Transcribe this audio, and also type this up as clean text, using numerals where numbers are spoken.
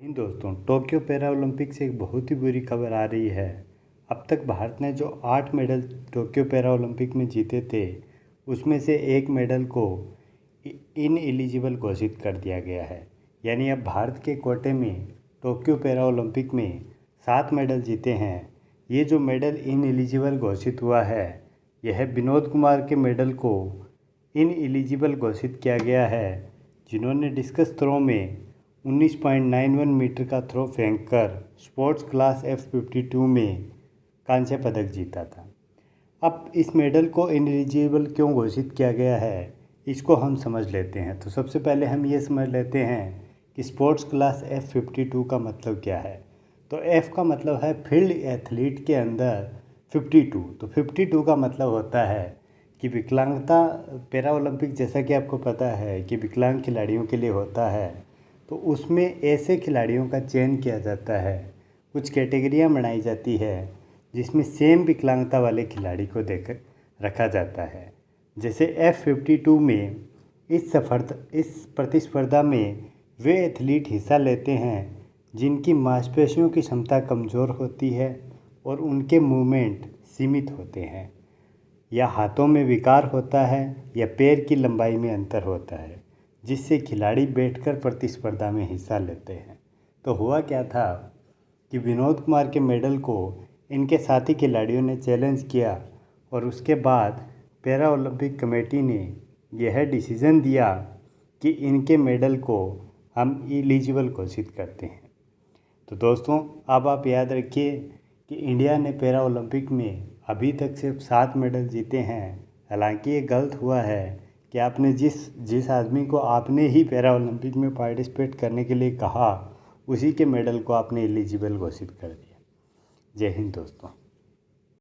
इन दोस्तों, Tokyo para Olympic से एक बहुत ही बुरी खबर आ रही है। अब तक भारत ने जो 8 मेडल टोक्यो पैरा ओलंपिक में जीते थे, उसमें से एक मेडल को इन एलिजिबल घोषित कर दिया गया है। यानी अब भारत के कोटे में टोक्यो पैरा ओलंपिक में 7 मेडल जीते हैं। ये जो मेडल इन एलिजिबल घोषित हुआ है, यह विनोद कुमार के मेडल को इन एलिजिबल घोषित किया गया है, जिन्होंने डिस्कस थ्रो में 19.91 मीटर का थ्रो फेंककर स्पोर्ट्स क्लास F52 में कांस्य पदक जीता था। अब इस मेडल को इनएलिजिबल क्यों घोषित किया गया है, इसको हम समझ लेते हैं। तो सबसे पहले हम ये समझ लेते हैं कि स्पोर्ट्स क्लास F52 का मतलब क्या है। तो F का मतलब है फील्ड एथलीट के अंदर 52। तो 52 का मतलब होता है कि विकलांगता पैरा ओलंपिक, जैसा कि आपको पता है कि विकलांग खिलाड़ियों के लिए होता है, तो उसमें ऐसे खिलाड़ियों का चयन किया जाता है। कुछ कैटेगरियां बनाई जाती है जिसमें सेम विकलांगता वाले खिलाड़ी को देकर रखा जाता है। जैसे F52 में इस प्रतिस्पर्धा में वे एथलीट हिस्सा लेते हैं जिनकी मांसपेशियों की क्षमता कमज़ोर होती है और उनके मूवमेंट सीमित होते हैं, या हाथों में विकार होता है, या पैर की लंबाई में अंतर होता है, जिससे खिलाड़ी बैठकर प्रतिस्पर्धा में हिस्सा लेते हैं। तो हुआ क्या था कि विनोद कुमार के मेडल को इनके साथी खिलाड़ियों ने चैलेंज किया और उसके बाद पैरा ओलंपिक कमेटी ने यह डिसीज़न दिया कि इनके मेडल को हम एलिजिबल घोषित करते हैं। तो दोस्तों, अब आप याद रखिए कि इंडिया ने पैरा ओलंपिक में अभी तक सिर्फ 7 मेडल जीते हैं। हालांकि ये गलत हुआ है कि आपने जिस आदमी को आपने ही पैरा ओलंपिक में पार्टिसिपेट करने के लिए कहा, उसी के मेडल को आपने एलिजिबल घोषित कर दिया। जय हिंद दोस्तों।